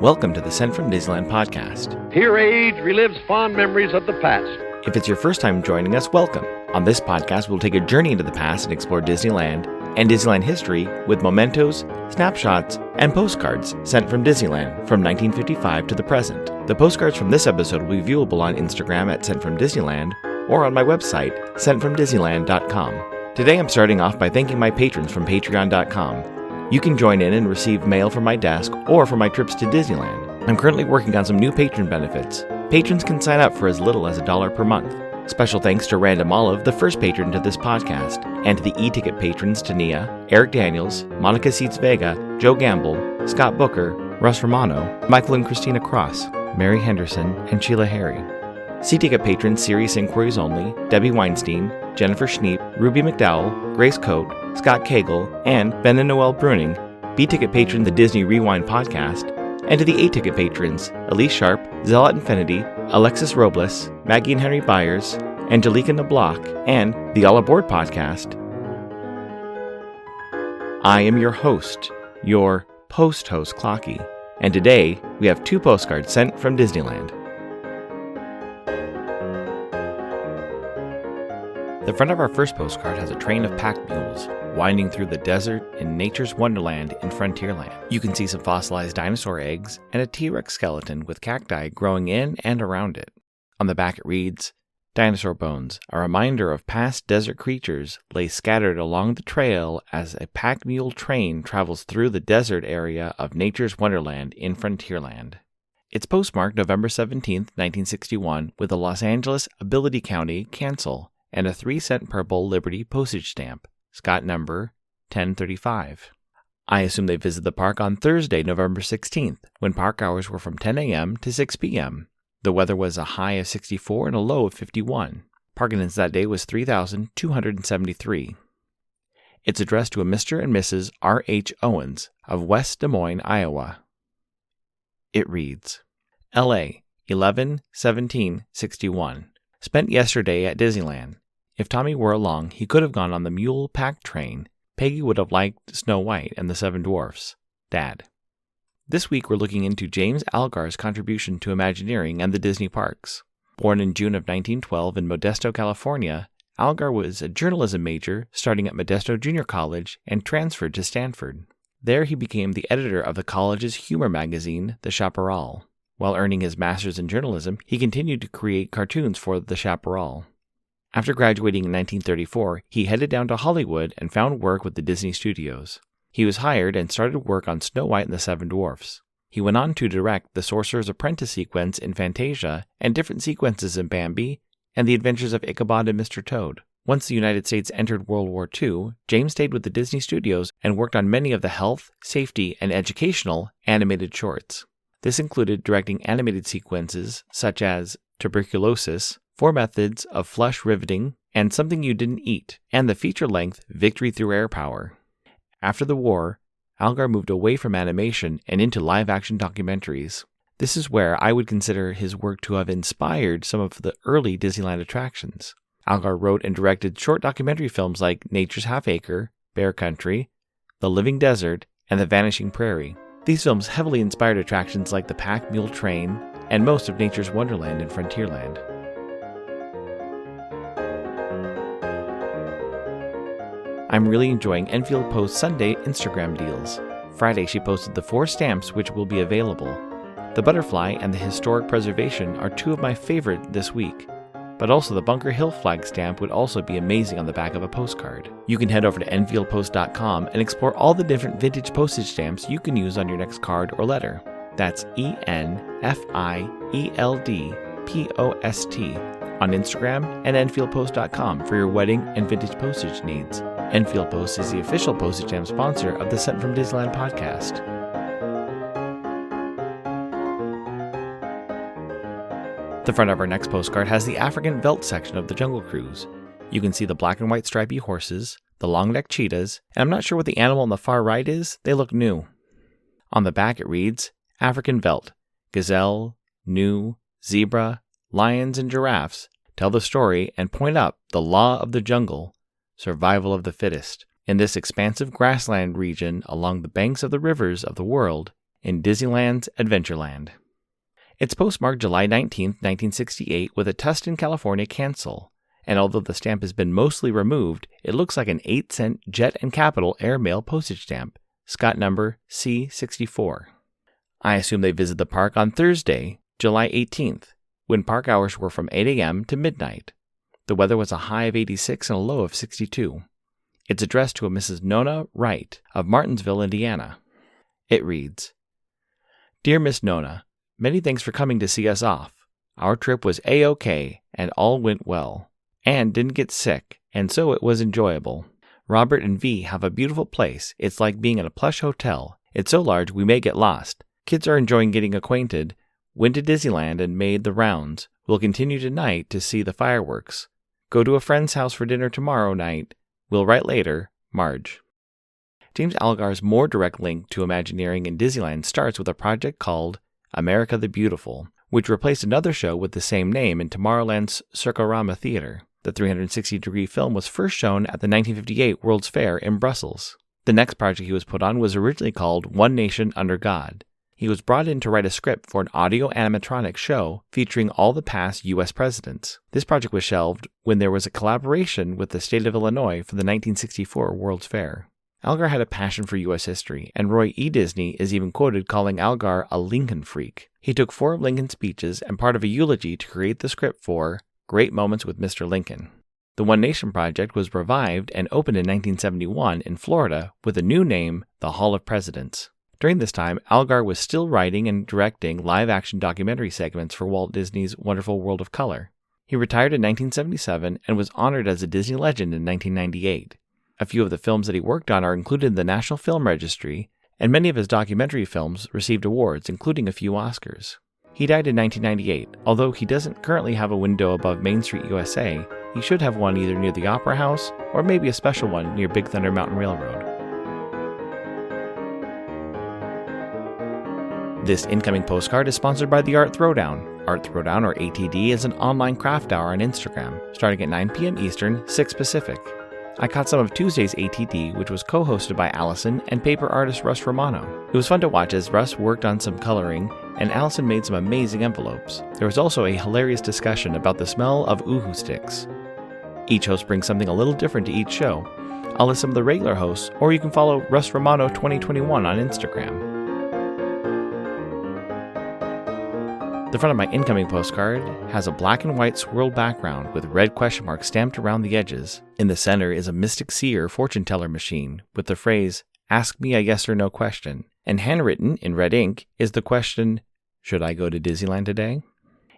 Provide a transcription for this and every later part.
Welcome to the Sent from Disneyland podcast. Here age relives fond memories of the past. If it's your first time joining us, welcome. On this podcast, we'll take a journey into the past and explore Disneyland and Disneyland history with mementos, snapshots, and postcards sent from Disneyland from 1955 to the present. The postcards from this episode will be viewable on Instagram at Sent from Disneyland or on my website, sentfromdisneyland.com. Today I'm starting off by thanking my patrons from patreon.com. You can join in and receive mail from my desk or for my trips to Disneyland. I'm currently working on some new patron benefits. Patrons can sign up for as little as $1 per month. Special thanks to Random Olive, the first patron to this podcast, and to the e-ticket patrons Tania, Eric Daniels, Monica Seitz Vega, Joe Gamble, Scott Booker, Russ Romano, Michael and Christina Cross, Mary Henderson, and Sheila Harry. C-ticket patrons Serious Inquiries Only, Debbie Weinstein, Jennifer Schneep, Ruby McDowell, Grace Coate, Scott Cagle, and Ben and Noel Bruning. B-ticket patron The Disney Rewind Podcast, and to the A-ticket patrons Elise Sharp, Zealot Infinity, Alexis Robles, Maggie and Henry Byers, Angelica Nablock, and the All Aboard Podcast. I am your host, your post-host Clocky, and today we have 2 postcards sent from Disneyland. The front of our first postcard has a train of pack mules winding through the desert in nature's wonderland in Frontierland. You can see some fossilized dinosaur eggs and a T-Rex skeleton with cacti growing in and around it. On the back it reads, "Dinosaur bones, a reminder of past desert creatures, lay scattered along the trail as a pack mule train travels through the desert area of nature's wonderland in Frontierland." It's postmarked November 17, 1961, with a Los Angeles Ability County cancel and a 3-cent purple Liberty postage stamp, Scott number 1035. I assume they visited the park on Thursday, November 16th, when park hours were from 10 a.m. to 6 p.m. The weather was a high of 64 and a low of 51. Park attendance that day was 3,273. It's addressed to a Mr. and Mrs. R.H. Owens of West Des Moines, Iowa. It reads, L.A., 11/17/61. Spent yesterday at Disneyland. If Tommy were along, he could have gone on the mule pack train. Peggy would have liked Snow White and the 7 Dwarfs. Dad. This week we're looking into James Algar's contribution to Imagineering and the Disney parks. Born in June of 1912 in Modesto, California, Algar was a journalism major starting at Modesto Junior College and transferred to Stanford. There he became the editor of the college's humor magazine, The Chaparral. While earning his master's in journalism, he continued to create cartoons for The Chaparral. After graduating in 1934, he headed down to Hollywood and found work with the Disney Studios. He was hired and started work on Snow White and the 7 Dwarfs. He went on to direct the Sorcerer's Apprentice sequence in Fantasia and different sequences in Bambi and The Adventures of Ichabod and Mr. Toad. Once the United States entered World War II, James stayed with the Disney Studios and worked on many of the health, safety, and educational animated shorts. This included directing animated sequences such as Tuberculosis, 4 Methods of Flush Riveting, and Something You Didn't Eat, and the feature-length Victory Through Air Power. After the war, Algar moved away from animation and into live-action documentaries. This is where I would consider his work to have inspired some of the early Disneyland attractions. Algar wrote and directed short documentary films like Nature's Half Acre, Bear Country, The Living Desert, and The Vanishing Prairie. These films heavily inspired attractions like the Pack Mule Train and most of nature's wonderland in Frontierland. I'm really enjoying Enfield Post's Sunday Instagram deals. Friday she posted the 4 stamps which will be available. The butterfly and the historic preservation are 2 of my favorite this week. But also the Bunker Hill flag stamp would also be amazing on the back of a postcard. You can head over to enfieldpost.com and explore all the different vintage postage stamps you can use on your next card or letter. That's ENFIELDPOST on Instagram and enfieldpost.com for your wedding and vintage postage needs. Enfield Post is the official postage stamp sponsor of the Sent from Disneyland podcast. The front of our next postcard has the African veldt section of the Jungle Cruise. You can see the black and white stripy horses, the long-necked cheetahs, and I'm not sure what the animal on the far right is. They look new. On the back it reads, African veldt, gazelle, gnu, zebra, lions, and giraffes tell the story and point up the law of the jungle, survival of the fittest. In this expansive grassland region along the banks of the rivers of the world, in Disneyland's Adventureland. It's postmarked July 19, 1968 with a Tustin, California cancel, and although the stamp has been mostly removed, it looks like an 8-cent Jet and Capital airmail postage stamp, Scott number C64. I assume they visit the park on Thursday, July 18th, when park hours were from 8 a.m. to midnight. The weather was a high of 86 and a low of 62. It's addressed to a Mrs. Nona Wright of Martinsville, Indiana. It reads, Dear Miss Nona, many thanks for coming to see us off. Our trip was A-OK and all went well. Anne didn't get sick, and so it was enjoyable. Robert and V have a beautiful place. It's like being in a plush hotel. It's so large we may get lost. Kids are enjoying getting acquainted. Went to Disneyland and made the rounds. We'll continue tonight to see the fireworks. Go to a friend's house for dinner tomorrow night. We'll write later, Marge. James Algar's more direct link to Imagineering in Disneyland starts with a project called America the Beautiful, which replaced another show with the same name in Tomorrowland's Circorama Theater. The 360-degree film was first shown at the 1958 World's Fair in Brussels. The next project he was put on was originally called One Nation Under God. He was brought in to write a script for an audio animatronic show featuring all the past U.S. presidents. This project was shelved when there was a collaboration with the state of Illinois for the 1964 World's Fair. Algar had a passion for U.S. history, and Roy E. Disney is even quoted calling Algar a Lincoln freak. He took 4 of Lincoln's speeches and part of a eulogy to create the script for Great Moments with Mr. Lincoln. The One Nation project was revived and opened in 1971 in Florida with a new name, the Hall of Presidents. During this time, Algar was still writing and directing live-action documentary segments for Walt Disney's Wonderful World of Color. He retired in 1977 and was honored as a Disney legend in 1998. A few of the films that he worked on are included in the National Film Registry, and many of his documentary films received awards, including a few Oscars. He died in 1998. Although he doesn't currently have a window above Main Street, USA, he should have one either near the Opera House or maybe a special one near Big Thunder Mountain Railroad. This incoming postcard is sponsored by the Art Throwdown. Art Throwdown, or ATD, is an online craft hour on Instagram, starting at 9 p.m. Eastern, 6 Pacific. I caught some of Tuesday's ATD, which was co-hosted by Allison and paper artist Russ Romano. It was fun to watch as Russ worked on some coloring, and Allison made some amazing envelopes. There was also a hilarious discussion about the smell of Uhu sticks. Each host brings something a little different to each show. I'll list some of the regular hosts, or you can follow Russ Romano 2021 on Instagram. The front of my incoming postcard has a black and white swirled background with red question marks stamped around the edges. In the center is a Mystic Seer fortune teller machine with the phrase, "Ask me a yes or no question," and handwritten in red ink is the question, "Should I go to Disneyland today?"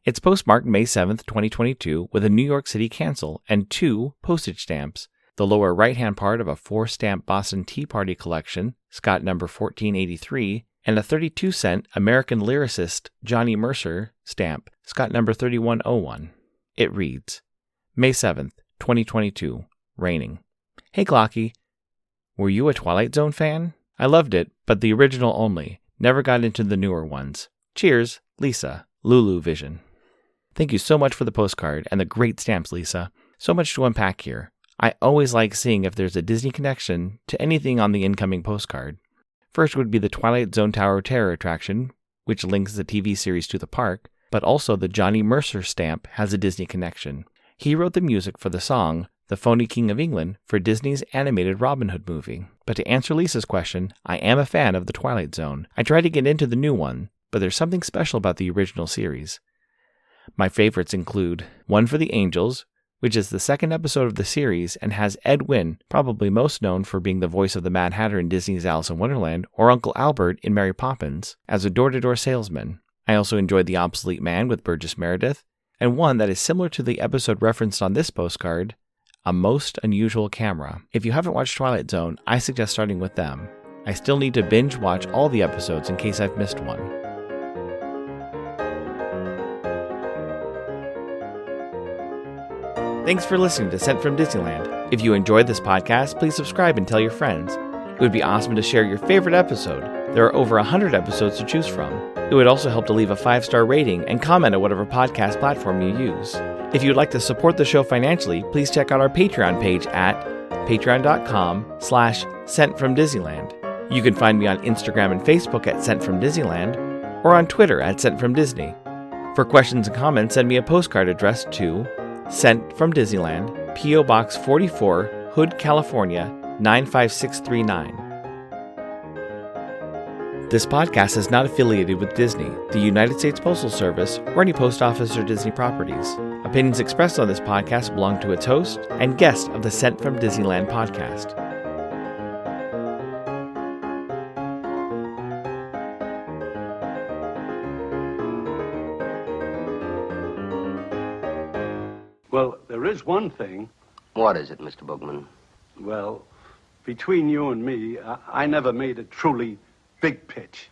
It's postmarked May 7th, 2022 with a New York City cancel and 2 postage stamps, the lower right-hand part of a 4-stamp Boston Tea Party collection, Scott number 1483, and a 32-cent American lyricist Johnny Mercer stamp, Scott number 3101. It reads, May 7th, 2022, raining. Hey Glocky, were you a Twilight Zone fan? I loved it, but the original only. Never got into the newer ones. Cheers, Lisa, Lulu Vision. Thank you so much for the postcard and the great stamps, Lisa. So much to unpack here. I always like seeing if there's a Disney connection to anything on the incoming postcard. First would be the Twilight Zone Tower of Terror attraction, which links the TV series to the park, but also the Johnny Mercer stamp has a Disney connection. He wrote the music for the song The Phony King of England for Disney's animated Robin Hood movie. But to answer Lisa's question, I am a fan of the Twilight Zone. I tried to get into the new one, but there's something special about the original series. My favorites include One for the Angels, which is the second episode of the series and has Ed Wynn, probably most known for being the voice of the Mad Hatter in Disney's Alice in Wonderland, or Uncle Albert in Mary Poppins, as a door-to-door salesman. I also enjoyed The Obsolete Man with Burgess Meredith, and one that is similar to the episode referenced on this postcard, A Most Unusual Camera. If you haven't watched Twilight Zone, I suggest starting with them. I still need to binge watch all the episodes in case I've missed one. Thanks for listening to Sent from Disneyland. If you enjoyed this podcast, please subscribe and tell your friends. It would be awesome to share your favorite episode. There are over 100 episodes to choose from. It would also help to leave a 5-star rating and comment at whatever podcast platform you use. If you'd like to support the show financially, please check out our Patreon page at patreon.com/sentfromdisneyland. You can find me on Instagram and Facebook at Sent from Disneyland, or on Twitter at Sent from Disney. For questions and comments, send me a postcard addressed to Sent from Disneyland, P.O. Box 44, Hood, California, 95639. This podcast is not affiliated with Disney, the United States Postal Service, or any post office or Disney properties. Opinions expressed on this podcast belong to its host and guest of the Sent from Disneyland podcast. Well, there is one thing. What is it, Mr. Boogman? Well, between you and me, I never made a truly big pitch.